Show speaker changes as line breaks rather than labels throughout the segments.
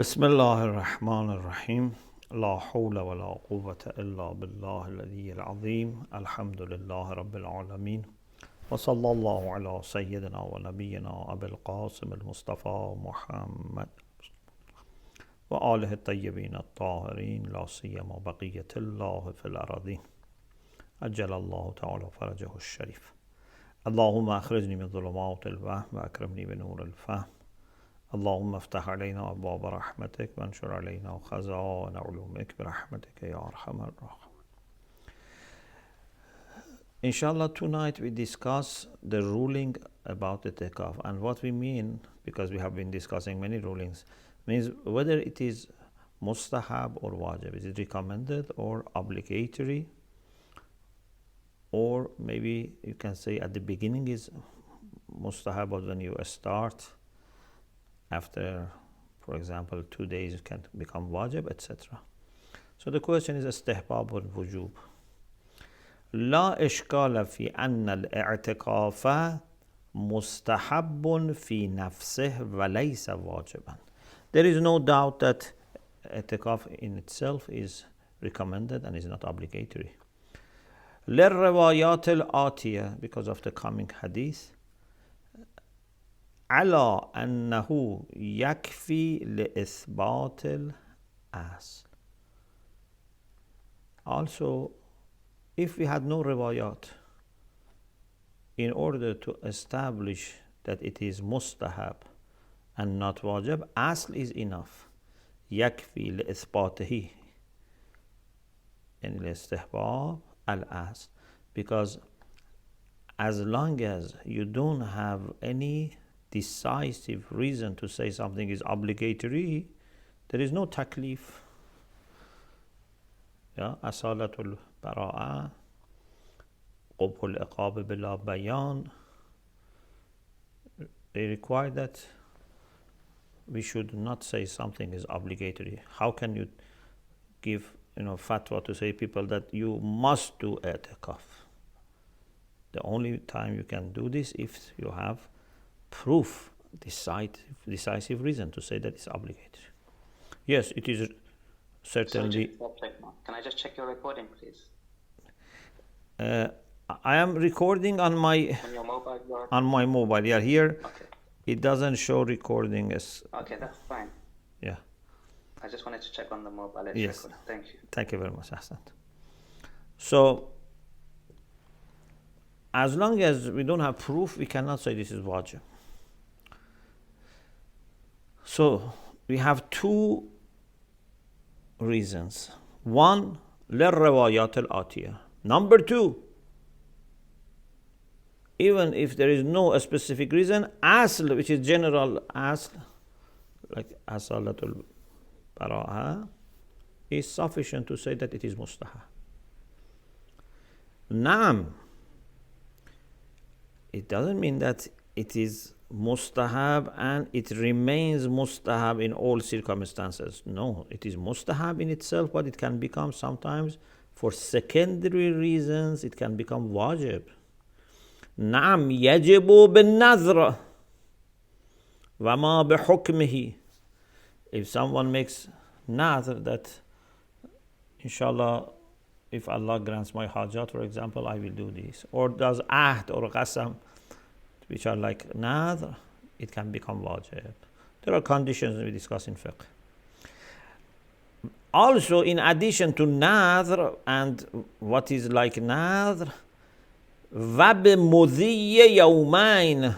بسم الله الرحمن الرحيم لا حول ولا قوة إلا بالله العلي العظيم الحمد لله رب العالمين وصلى الله على سيدنا ونبينا أبي القاسم المصطفى محمد وآله الطيبين الطاهرين لا سيما بقية الله في الأراضين أجل الله تعالى فرجه الشريف اللهم أخرجني من ظلمات الوهم وأكرمني بنور الفهم اللهم افتح علينا أبواب رحمتك وانشر علينا خزائن علومك برحمتك يا أرحم الراحمين. Inshallah, tonight we discuss the ruling about the itikaf, and what we mean, because we have been discussing many rulings, means whether it is mustahab or wajib. Is it recommended or obligatory? Or maybe you can say at the beginning is mustahab, but when you start, after, for example, 2 days it can become wajib, etc. So the question is istihbab or wujub. لا إشكال في أن الاعتكاف مستحب في نفسه وليس واجبا. There is no doubt that itikaf in itself is recommended and is not obligatory. للروايات الآتية, because of the coming hadith, على أنه يكفي لإثبات الأصل. Also, if we had no riwayat, in order to establish that it is mustahab and not wajib, asl is enough. يكفي لإثباته يعني الاستحباب الأصل. Because as long as you don't have any decisive reason to say something is obligatory, there is no taklif. Asalatul bara'a, qubhul iqab bila bayan. They require that we should not say something is obligatory. How can you give fatwa to say people that you must do i'tikaf? The only time you can do this if you have proof, decisive reason to say that it's obligatory. Yes, it is certainly.
Can I just check your recording, please?
I am recording on my mobile. Yeah, here
okay.
It doesn't show recording as.
Okay, that's fine.
Yeah.
I just wanted to check on the mobile.
Yes.
Record. Thank you.
Thank you very much, Ahsan. So, as long as we don't have proof, we cannot say this is wajib. So, we have two reasons. One, للروايات الآتية. Number two, even if there is no specific reason, asl, which is general asl, like asalatul bara'a, is sufficient to say that it is mustahab. Naam, it doesn't mean that it is mustahab and it remains mustahab in all circumstances. No, it is mustahab in itself, but it can become sometimes, for secondary reasons, it can become wajib. نعم يجب بالنذر وما بحكمه. If someone makes nadhr that inshallah, if Allah grants my hajat, for example, I will do this, or does ahd or qasam, which are like nadhr, it can become wajib. There are conditions we discuss in fiqh. Also, in addition to nadhr and what is like nadhr, وَبِمُضِيِّ يَوْمَيْنِ,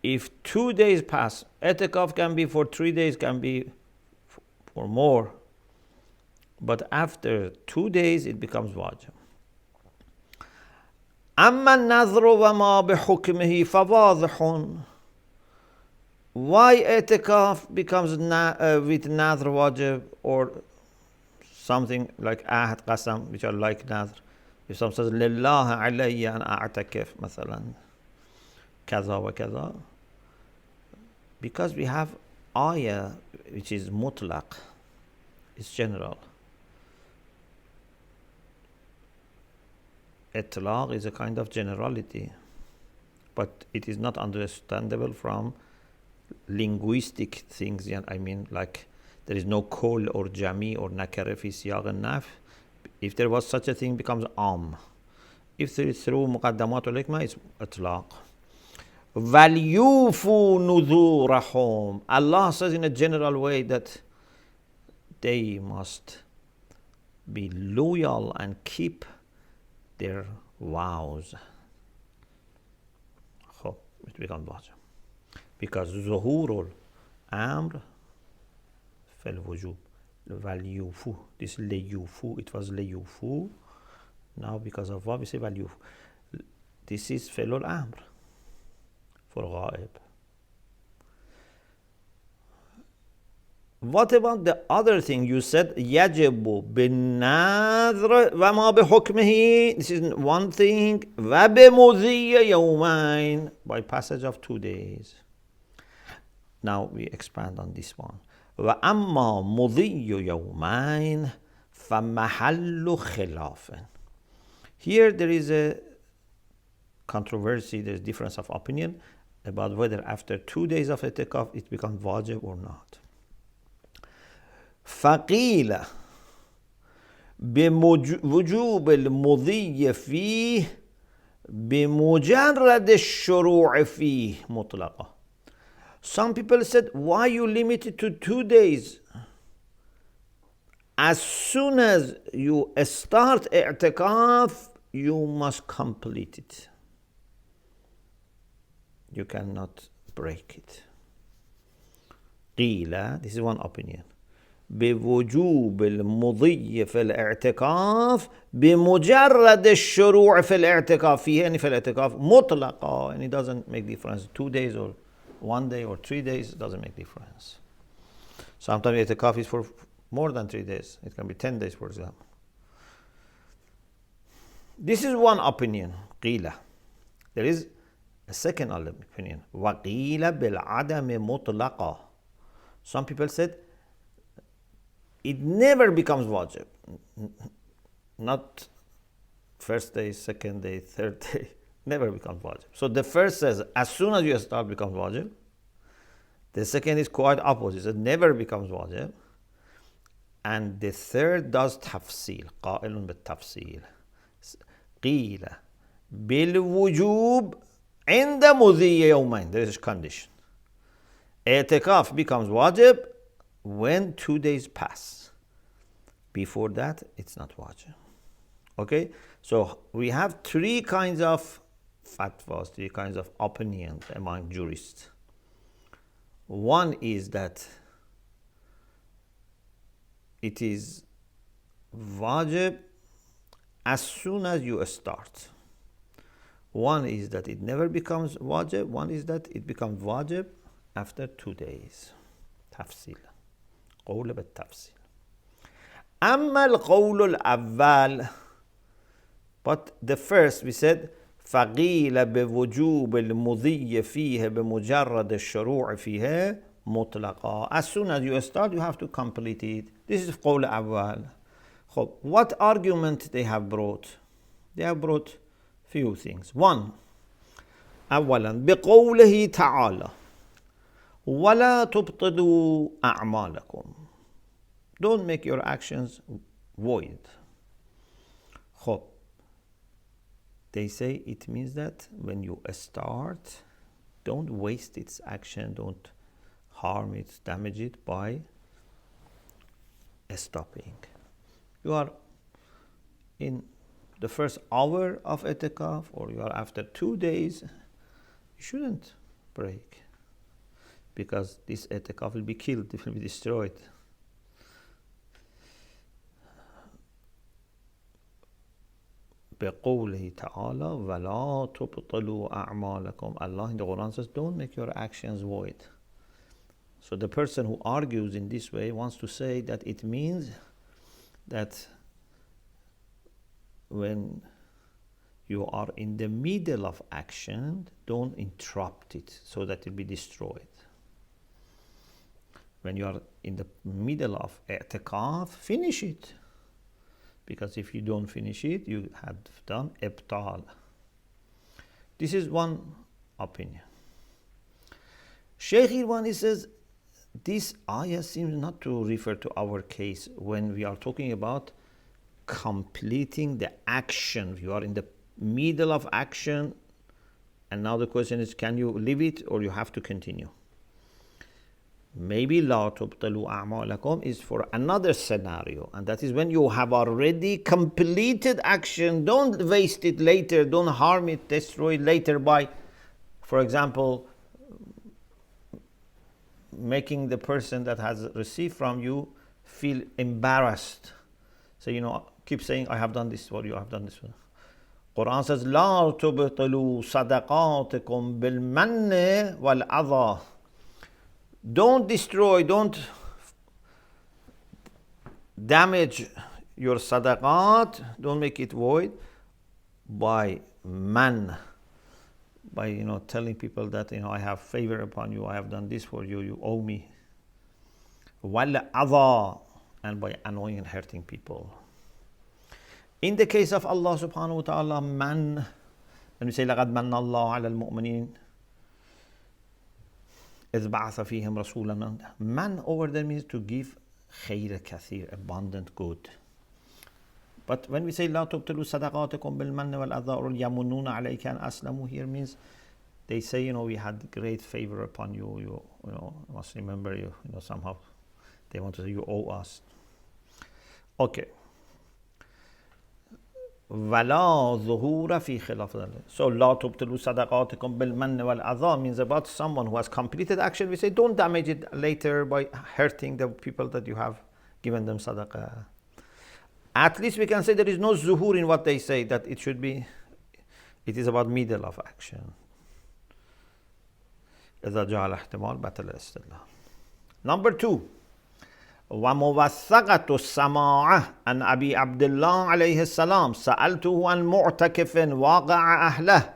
if 2 days pass, itikaf can be for 3 days, can be for more, but after 2 days it becomes wajib. أَمَّا النَّذْرُ وَمَا بِحُكْمِهِ فَوَاضِحٌ. Why itikaf becomes with nadhr wajib, or something like ahd qasam, which are like nadhr? If someone says لله علي أن أعتكف مثلا كذا وكذا, because we have ayah which is mutlaq, it's general. Itlaq is a kind of generality, but it is not understandable from linguistic things, I mean, like there is no kol or jami or nakara fi siyaq al-naf. If there was such a thing, it becomes am. If it is through muqaddamat al-hikmah, it's itlaq. وَلْيُوفُوا نُذُورَهُمْ. Allah says in a general way that they must be loyal and keep their vows. It becomes wajib. Because ظهور الأمر في الوجوب. وَلْيُوفُوا. This لَيُوفُوا, it was لَيُوفُوا. Now because of what we say وَلْيُوفُوا. This is فعل الأمر for غائب. What about the other thing you said? يجب بالنذر وما بحكمه. This is one thing. وبمضي يومين. By passage of 2 days. Now we expand on this one. وأما مضي يومين فمحل خلاف. Here there is a controversy, there's difference of opinion about whether after 2 days of itikaf it becomes wajib or not. فقيل بوجوب المضي فيه بمجرد الشروع فيه مطلقة. Some people said, why you limit it to 2 days? As soon as you start i'tikaf, you must complete it. You cannot break it. قيل, this is one opinion. بوجوب المضي في الاعتكاف بمجرد الشروع في الاعتكاف فيه, يعني في الاعتكاف مطلقة, and it doesn't make difference 2 days or 1 day or 3 days, doesn't make difference. Sometimes itikaf is for more than 3 days. It can be 10 days, for example. This is one opinion, قيل. There is a second opinion, وقيل بالعدم مطلقة. Some people said it never becomes wajib. Not first day, second day, third day, never becomes wajib. So the first says as soon as you start becomes wajib. The second is quite opposite, it never becomes wajib. And the third does tafsil, قائل بالتفصيل. قيل بالوجوب عند مضي يومين. There is a condition. I'tikaf becomes wajib when 2 days pass. Before that, it's not wajib. Okay? So we have 3 kinds of fatwas, 3 kinds of opinions among jurists. One is that it is wajib as soon as you start. One is that it never becomes wajib. One is that it becomes wajib after 2 days. تفصيل. قول بالتفصيل. أما القول الأول, but the first we said فقيل بوجوب المضي فيه بمجرد الشروع فيها مطلقا. As soon as you start, you have to complete it. This is قول أول. What argument they have brought? They have brought few things. One, أولا بقوله تعالى ولا تبطلوا أعمالكم. Don't make your actions void. They say it means that when you start, don't waste its action, don't harm it, damage it by stopping. You are in the first hour of itikaf, or you are after 2 days, you shouldn't break, because this itikaf will be killed, it will be destroyed. بقوله تعالى ولا تبطلوا أعمالكم. Allah in the Quran says, don't make your actions void. So the person who argues in this way wants to say that it means that when you are in the middle of action, don't interrupt it so that it will be destroyed. When you are in the middle of i'tikaf, finish it. Because if you don't finish it, you have done ibtal. This is one opinion. Sheikh Irwani says this ayah seems not to refer to our case when we are talking about completing the action. You are in the middle of action, and now the question is, can you leave it or you have to continue? Maybe la tubtalu a'malakum is for another scenario, and that is when you have already completed action. Don't waste it later, don't harm it, destroy it later by, for example, making the person that has received from you feel embarrassed. So, keep saying, I have done this for you, I have done this for you. Quran says, لا تبطلوا صدقاتكم بالمن والأذى. Don't destroy, don't damage your sadaqat, don't make it void by man, by telling people that I have favor upon you, I have done this for you, you owe me. Wal adha, and by annoying and hurting people. In the case of Allah subhanahu wa ta'ala, man, when we say لَقَدْ مَنَّ اللَّهُ عَلَى الْمُؤْمِنِينَ إِذْ بَعَثَ فِيهِمْ رَسُولًا. Man over there means to give خير كثير, abundant good. But when we say لا تبطلوا صدقاتكم بالمن والأذى or يمنون عليك أن أسلموا, here means they say, we had great favor upon you, you must remember, somehow they want to say you owe us. Okay. وَلَا ظُهُورَ فِي خِلَافِ ذَلِكَ. So لَا تُبْطِلُوا صَدَقَاتِكُمْ بِالْمَنِّ وَالْأَذَى means about someone who has completed action. We say don't damage it later by hurting the people that you have given them sadaqah. At least we can say there is no zuhur in what they say, that it is about middle of action. إذا جاء الاحتمال بطل الاستدلال. Number 2. وموثقة السماعة عن أبي عبد الله عليه السلام سألته عن معتكف واقع أهله.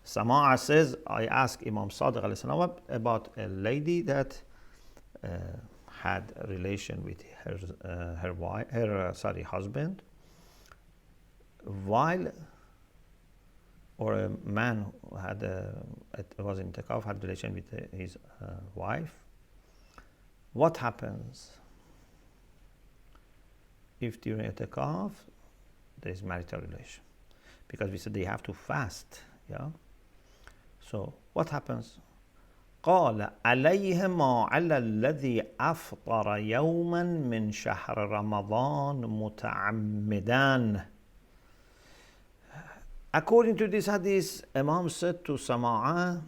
Sama'a says, I asked Imam Sadiq alayhi salam about a lady that had a relation with her husband, or a man who was in itikaf, had relation with his wife. What happens if during itikaf there is marital relation? Because we said they have to fast, yeah. So what happens? قال عليه ما على الذي أفطر يوما من شهر رمضان متعمدا. According to this hadith, Imam said to Sama'a,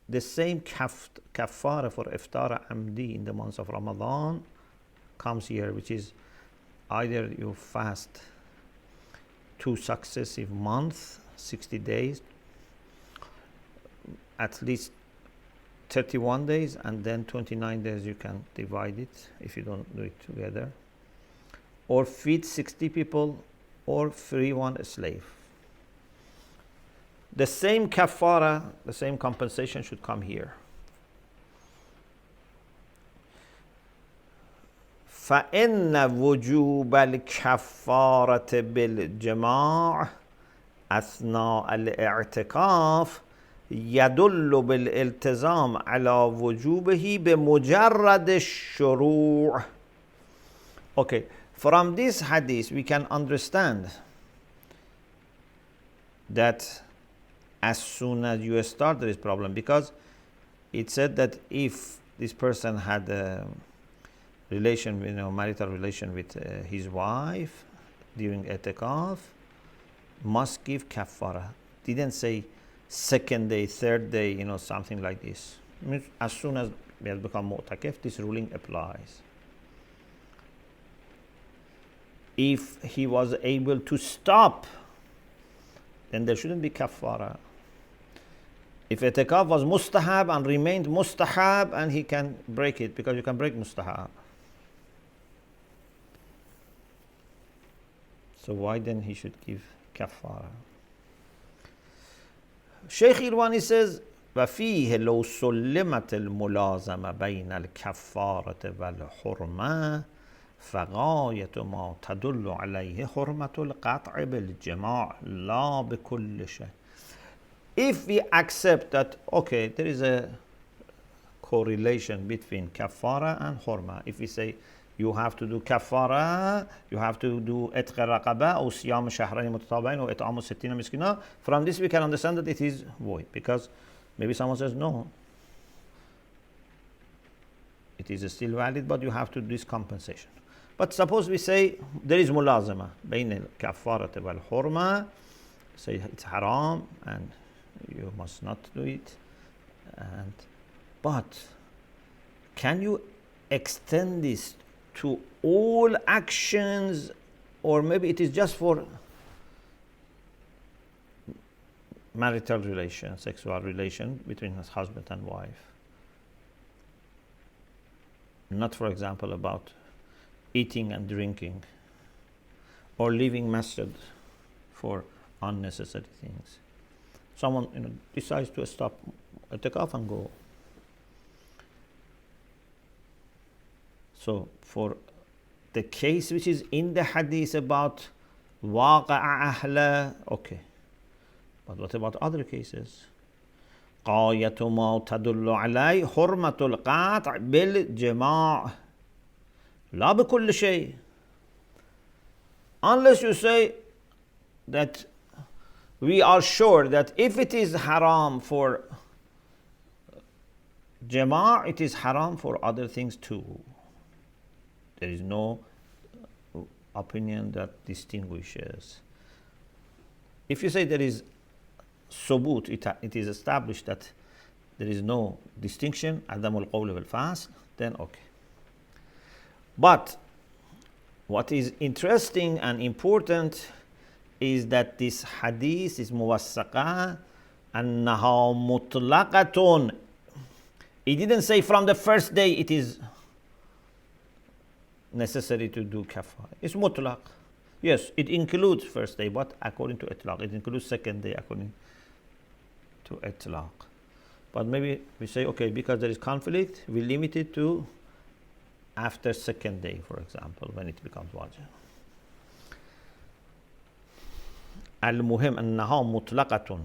the same kafara for iftar amdi in the months of Ramadan comes here, which is either you fast 2 successive months, 60 days, at least 31 days, and then 29 days you can divide it if you don't do it together, or feed 60 people, or free one slave. The same kafara, the same compensation should come here. فإن وجوب الكفارة بالجماع أثناء الاعتكاف يدل بالالتزام على وجوبه بمجرد الشروع. Okay, from this hadith we can understand that as soon as you start there is problem, because it said that if this person had a relation, marital relation with his wife during itikaf, must give kafara. Didn't say second day, third day, something like this. As soon as we have become mu'takif, this ruling applies. If he was able to stop, then there shouldn't be kafara. If itikaf was mustahab and remained mustahab, and he can break it, because you can break mustahab. So why then he should give kafara? Sheikh Irwani says, وفيه لو سلمت الملازمة بين الكفارة والحرمة فغاية ما تدل عليه حرمة القطع بالجماع لا بكل شيء. If we accept that, okay, there is a correlation between kafara and hurma. If we say you have to do kafara, you have to do itq raqaba or siyam shahrayn mutatabain or it'am 60 miskina, from this we can understand that it is void, because maybe someone says no, it is still valid, but you have to do this compensation. But suppose we say there is mulazama bain al-kafarati wal hurma, say it's haram and you must not do it, but can you extend this to all actions, or maybe it is just for marital relation, sexual relation between husband and wife? Not, for example, about eating and drinking or leaving masjid for unnecessary things. Someone decides to stop i'tikaf and go. So for the case which is in the hadith about waqa'a ahla, okay. But what about other cases? قاية ما تدل عليه حرمة القطع بالجماع لا بكل شيء. Unless you say that we are sure that if it is haram for jama', it is haram for other things too. There is no opinion that distinguishes. If you say there is subut, it is established that there is no distinction, adamul qawl wal fasq, then okay. But what is interesting and important is that this hadith is muwassaqa annaha mutlaqatun. It didn't say from the first day it is necessary to do kafara. It's mutlaq. Yes, it includes first day, but according to itlaq. It includes second day according to itlaq. But maybe we say, okay, because there is conflict, we limit it to after second day, for example, when it becomes wajib. المهم أنها مطلقة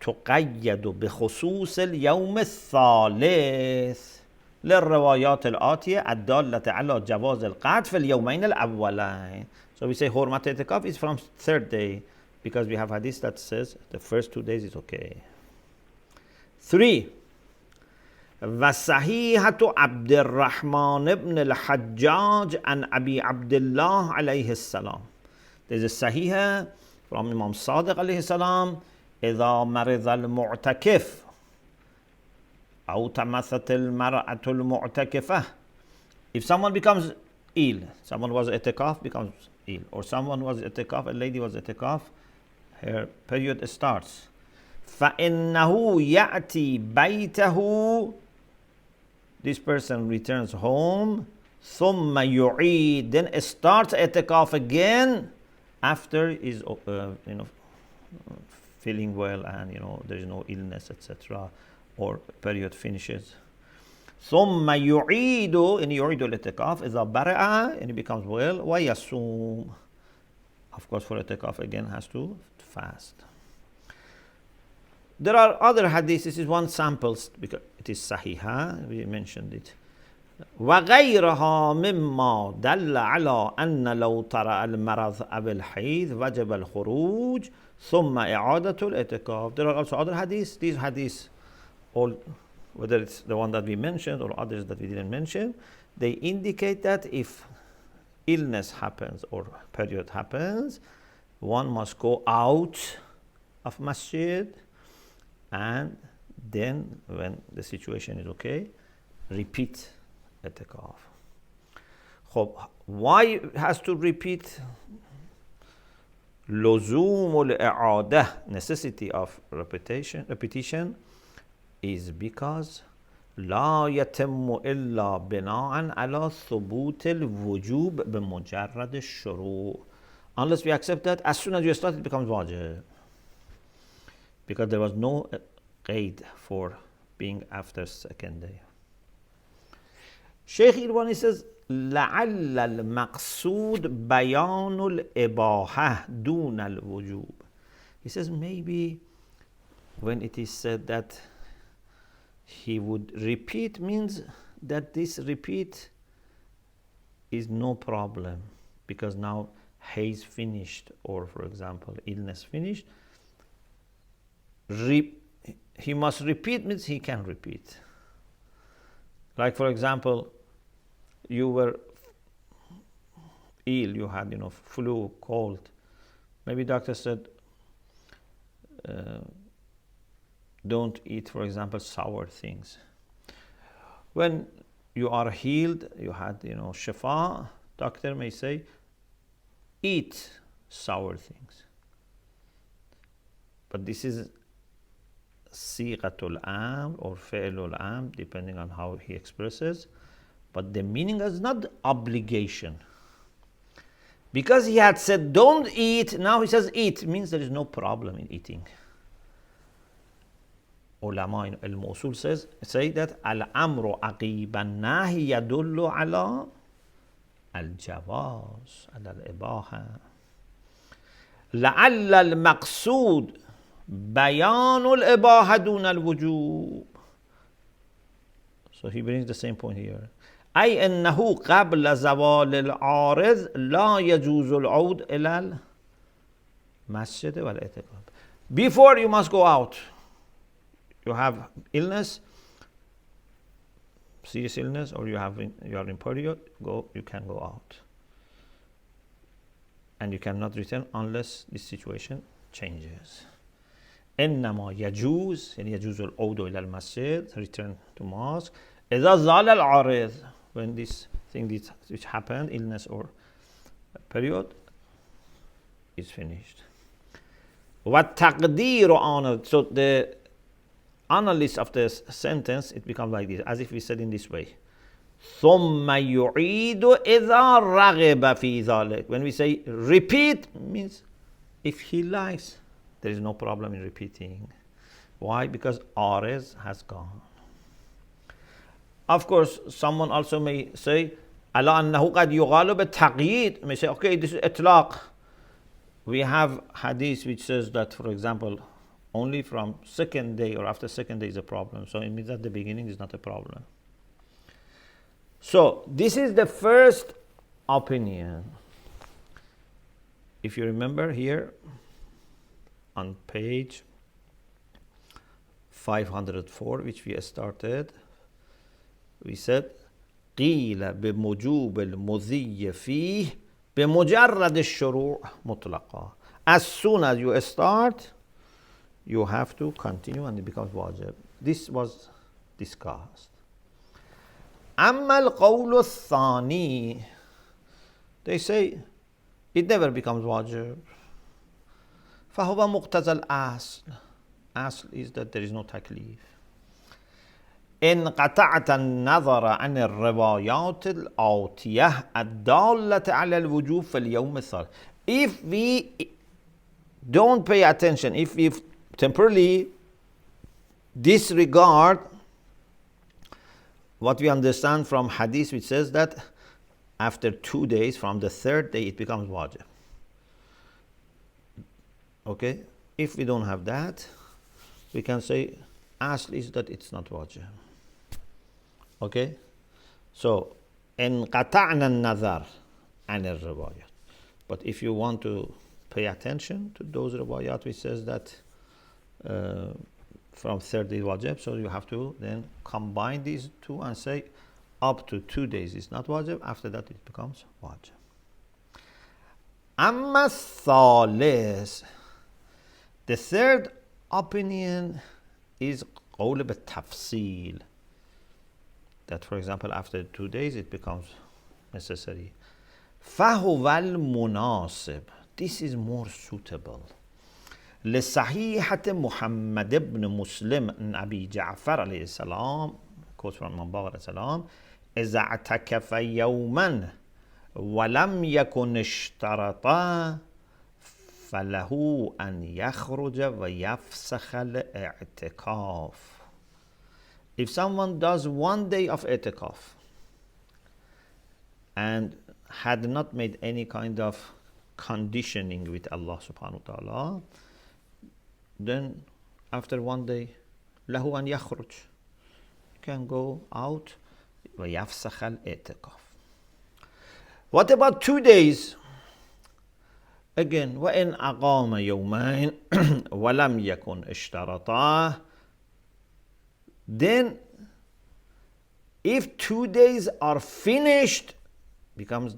فتقيد بخصوص اليوم الثالث للروايات الآتية الدالة على جواز القطع في اليومين الأولين. So we say حرمة اعتكاف is from third day, because we have hadith that says the first 2 days is okay. 3. وصحيحة عبد الرحمن بن الحجاج عن أبي عبد الله عليه السلام. There's a sahiha from Imam Sadiq alayhi salam. إذا مرض المعتكف أو تمثت المرأة المعتكفة. If someone becomes ill, someone was itikaf becomes ill, or someone was itikaf, a lady was itikaf, her period starts. فإنه يأتي بيته. This person returns home. ثم يعيد, then starts itikaf again after is feeling well and there is no illness, etc., or period finishes. ثم يعيد, and يعيد الاعتكاف إذا برأ, and he becomes well. ويصوم, of course, for itikaf again has to fast. There are other hadiths. This is one sample because it is sahiha. We mentioned it. وغيرها مما دل على أن لو طرأ المرض أو الحيض وجب الخروج ثم إعادة الاعتكاف. There are also other hadiths. These hadiths, all, whether it's the one that we mentioned or others that we didn't mention, they indicate that if illness happens or period happens, one must go out of masjid, and then when the situation is okay, repeat itikaf. Why it has to repeat? لزوم الإعادة, necessity of repetition is because لا يتم إلا بناء على ثبوت الوجوب بمجرد الشروع. Unless we accept that as soon as you start it becomes wajib, because there was no qaid for being after second day. Sheikh Irwani says لعل المقصود بيان الإباحة دون الوجوب. He says maybe when it is said that he would repeat, means that this repeat is no problem, because now haze finished, or for example illness finished. He must repeat means he can repeat. Like for example, you were ill, you had flu, cold. Maybe doctor said don't eat, for example, sour things. When you are healed, you had shifa, doctor may say eat sour things. But this is siqatul amr or fi'lul amr, depending on how he expresses. But the meaning is not obligation. Because he had said don't eat, now he says eat, means there is no problem in eating. Ulama in al-Mosul say that al-amru aqib an-nahi yadullu ala al-jawaz, ala al-ibaha. لعل المقصود بيان الإباحة دون الوجوب. So he brings the same point here. أي أنه قبل زوال العارض لا يجوز العود إلى المسجد والاعتكاف. Before you must go out. You have illness, serious illness, or you are in period, you can go out. And you cannot return unless this situation changes. إنما يجوز يعني يجوز العود إلى المسجد, return to mosque, إذا زال العارض, when this thing which happened, illness or period, is finished. والتقدير on, so the analysis of this sentence, it becomes like this, as if we said in this way. ثم يعيد إذا رغب في ذلك. When we say repeat, means if he likes, there is no problem in repeating. Why? Because Arez has gone. Of course, someone also may say, على أنه قد يغال بالتقييد. May say, okay, this is إطلاق. We have hadith which says that, for example, only from second day or after second day is a problem. So it means that the beginning is not a problem. So this is the first opinion. If you remember here on page 504, which we started, we said قيل بموجوب المضي فيه بمجرد الشروع مطلقا. As soon as you start, you have to continue and it becomes wajib. This was discussed. أما القول الثاني, they say it never becomes wajib. فهو مقتضى الأصل. Asl is that there is no taklif. إن قطعت النظر عن الروايات الآتية الدالة على الوجوب في اليوم الثالث. If we don't pay attention, if we temporarily disregard what we understand from hadith, which says that after 2 days, from the third day, it becomes wajib. Okay? If we don't have that, we can say, asl is that it's not wajib. Okay? So, إن قطعنا النظر عن الروايات. But if you want to pay attention to those riwayat which says that from third day wajib, so you have to then combine these two and say up to 2 days is not wajib, after that it becomes wajib. أما الثالث, the third opinion is قول بالتفصيل, that for example after 2 days it becomes necessary. فهو المناسب, this is more suitable. لصحيحة محمد بن مسلم عن أبي جعفر عليه السلام, quote from Imam Baqir عليه السلام, إذا اعتكف يوما ولم يكن اشترطا فله أن يخرج ويفسخ الاعتكاف. If someone does 1 day of i'tikaf and had not made any kind of conditioning with Allah subhanahu wa ta'ala, then after 1 day, lahu an yakhruj. can go out. ويفسخ الاعتكاف. What about 2 days? Again, وإن أقام يومين ولم يكن اشترطاه. Then, if 2 days are finished, becomes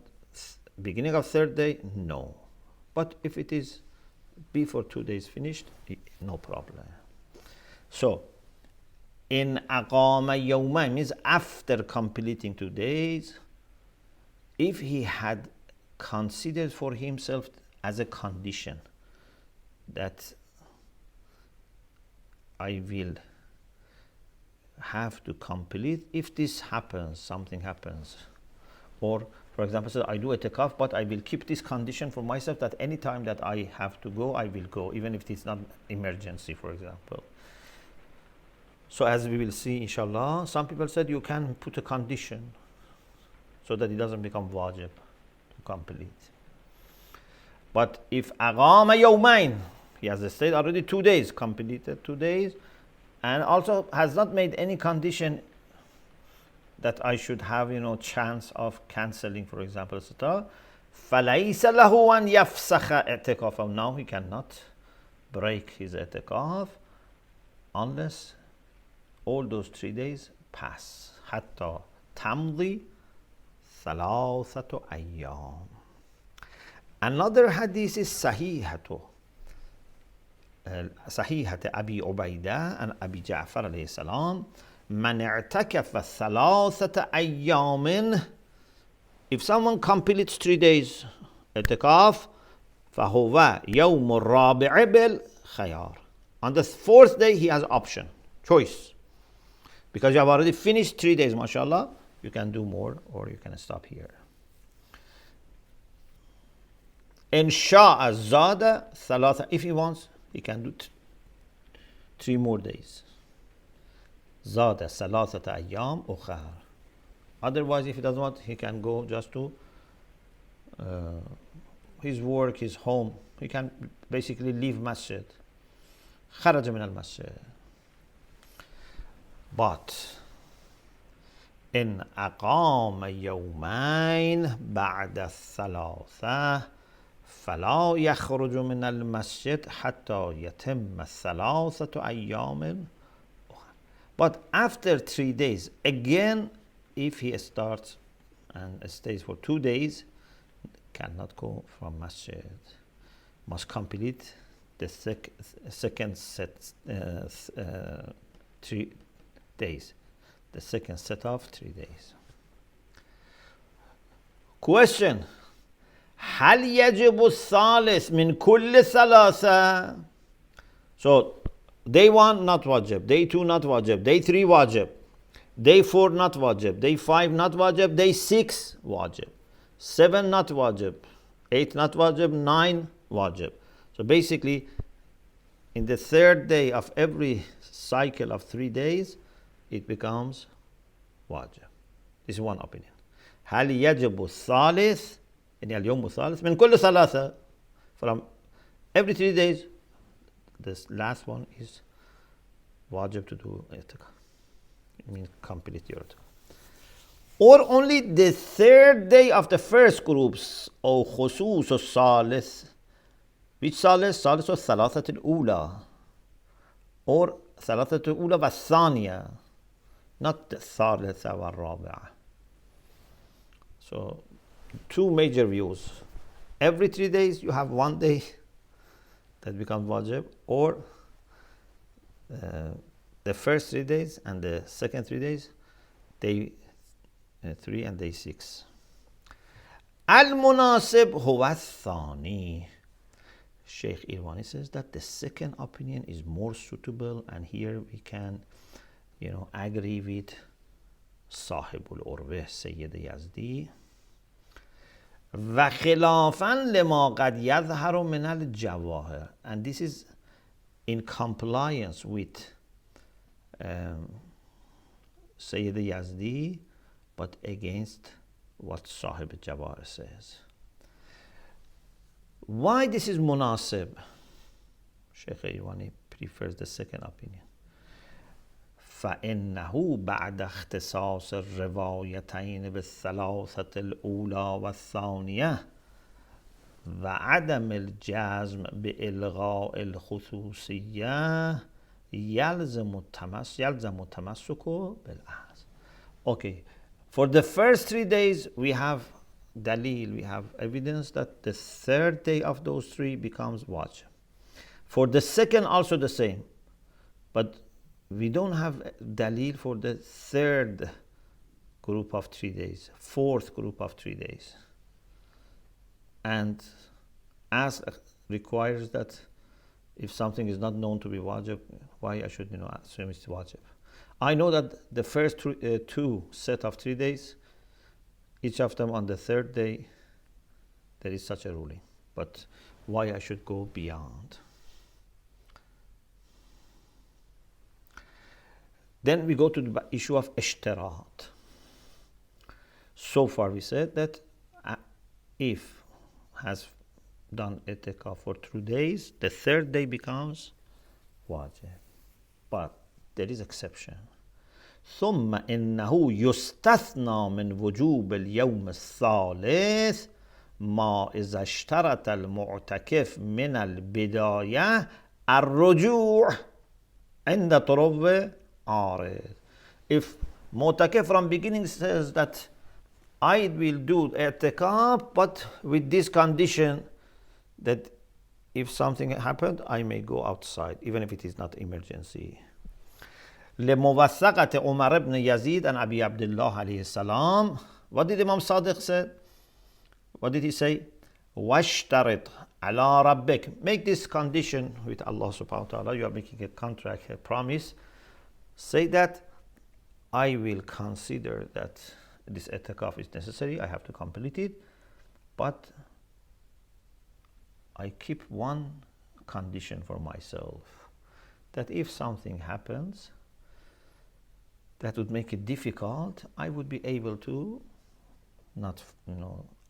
beginning of 3rd day, no. But if it is before 2 days finished, no problem. So, in aqama yawmayn means after completing 2 days, if he had considered for himself as a condition that I will have to complete, if this happens, something happens, or for example, so I do itikaf, but I will keep this condition for myself that any time that I have to go, I will go, even if it's not emergency, for example. So as we will see, inshallah, some people said you can put a condition so that it doesn't become wajib to complete. But if aqama yawmayn, he has stayed already 2 days, completed 2 days, and also has not made any condition that I should have, chance of cancelling, for example, etc. فَلَيْسَ لَهُ أَنْ يَفْسَخَ اعْتِكَافَهُ. Now he cannot break his i'tikaf unless all those 3 days pass. حَتَّى تَمْضِي ثَلَاثَةُ أَيَّامٍ. Another hadith is صحيحة أبي عبيدة and Abi Ja'far alayhi salam. من اعتكف ثلاثة أيام. If someone completes 3 days اعتكاف فهو يوم الرابع بالخيار. On the 4th day he has option, choice. Because you have already finished 3 days, mashallah, you can do more or you can stop here. إن شاء زاد ثلاثة. If he wants, he can do 3 more days. زاد ثلاثة أيام أخرى. Otherwise, if he doesn't want, he can go just to his work, his home. He can basically leave masjid. خرج من المسجد. But إن أقام يومين بعد الثلاثة فلا يخرج من المسجد حتى يتم ثلاثة أيام. But after 3 days, again, if he starts and stays for 2 days, cannot go from masjid. Must complete the second set, 3 days. The second set of 3 days. Question. هل يجب الثالث من كل ثلاثة? So, day 1 not wajib, day 2 not wajib, day 3 wajib, day 4 not wajib, day 5 not wajib, day 6 wajib, 7 not wajib, 8 not wajib, 9 wajib. So basically, in the 3rd day of every cycle of 3 days, it becomes wajib. This is one opinion. هل يجب الثالث يعني اليوم الثالث من كل ثلاثة? From every 3 days, this last one is wajib to do i'tikaf. It means complete your i'tikaf. Or only the 3rd day of the first groups, أو خصوص الثالث. Which ثالث? ثالث الثلاثة الأولى. Or ثلاثة الأولى والثانية. Not the الثالثة والرابعة. So, 2 major views. Every 3 days you have 1 day that becomes wajib, or the first 3 days and the second 3 days, day 3 and day 6. Al-Munasib huwa thani. Sheikh Irwani says that the second opinion is more suitable, and here we can, agree with Sahibul Urwah, Sayyid Yazdi. وخلافا لما قد يظهر من الجواهر. And this is in compliance with Sayyid Yazdi, but against what Sahib al-Jawahir says. Why this is munasib? Sheikh Irwani prefers the second opinion. فإنه بعد اختصاص الروايتين بالثلاثة الأولى والثانية وعدم الجزم بإلغاء الخصوصية يلزم التمسك بالأحد. Okay, for the first 3 days we have dalil, we have evidence that the third day of those 3 becomes wajib. For the second also the same, but we don't have dalil for the third group of 3 days, fourth group of 3 days. And as requires that if something is not known to be wajib, why I should assume it's wajib. I know that the first 2 set of 3 days, each of them on the third day, there is such a ruling. But why I should go beyond? Then we go to the issue of ishtirat. So far we said that if has done itikaf for 2 days, the third day becomes wajib. But there is exception. ثم إنه يستثنى من وجوب اليوم الثالث ما إذا اشترط المعتكف من البداية الرجوع عند طلوع عارض. If mu'takif from beginning says that I will do i'tikaf, but with this condition that if something happened, I may go outside, even if it is not emergency. لموثقة عمر بن يزيد and Abi Abdullah alayhi salam. What did Imam Sadiq say? What did he say? واشترط على ربك. Make this condition with Allah subhanahu wa ta'ala. You are making a contract, a promise. Say that I will consider that this i'tikaf is necessary, I have to complete it, but I keep one condition for myself, that if something happens that would make it difficult, I would be able to not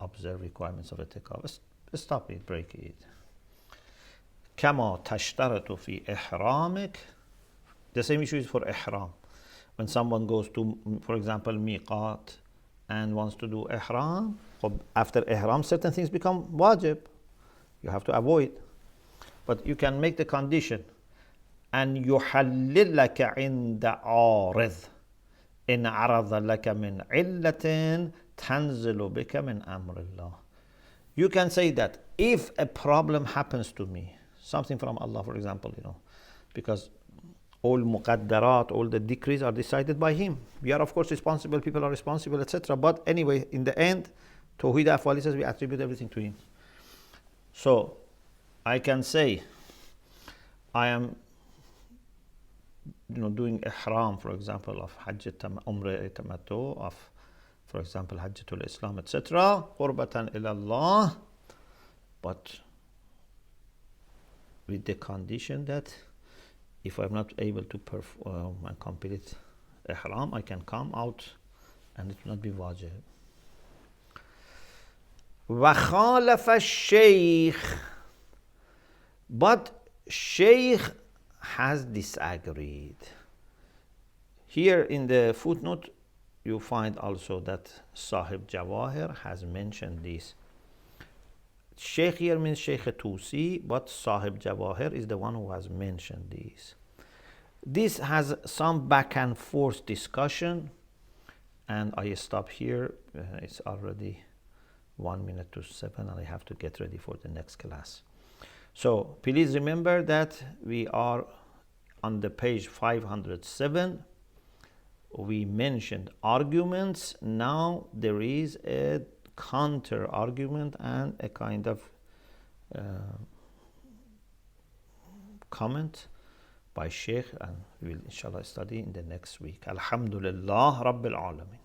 observe requirements of i'tikaf. Stop it, break it. كما تشترط في إحرامك. The same issue is for ihram. When someone goes to, for example, miqat and wants to do ihram, after ihram certain things become wajib. You have to avoid. But you can make the condition. أن يحلل لك عند عارض إن عرض لك من علة تنزل بك من أمر الله. You can say that if a problem happens to me, something from Allah, for example, because all muqaddarat, all the decrees are decided by Him. We are of course responsible, people are responsible, etc. But anyway, in the end, Tawheed Afwali says we attribute everything to Him. So, I can say, I am doing ihram, for example, of Hajj Umrah Tamattu, of, for example, Hajjatul Islam, etc. Qurbatan ilallah, but with the condition that if I'm not able to perform and complete ihram, I can come out and it will not be wajib. وَخَالَفَ الشَّيْخ. But Shaykh has disagreed. Here in the footnote, you find also that Sahib Jawahir has mentioned this. Shaykh here means Shaykh Tusi, but Sahib Jawahir is the one who has mentioned this. This has some back and forth discussion, and I stop here. It's already 1 minute to 7, and I have to get ready for the next class. So please remember that we are on the page 507. We mentioned arguments. Now there is a counter argument and a kind of comment by Sheikh, and we will inshallah study in the next week. Alhamdulillah Rabbil Alamin.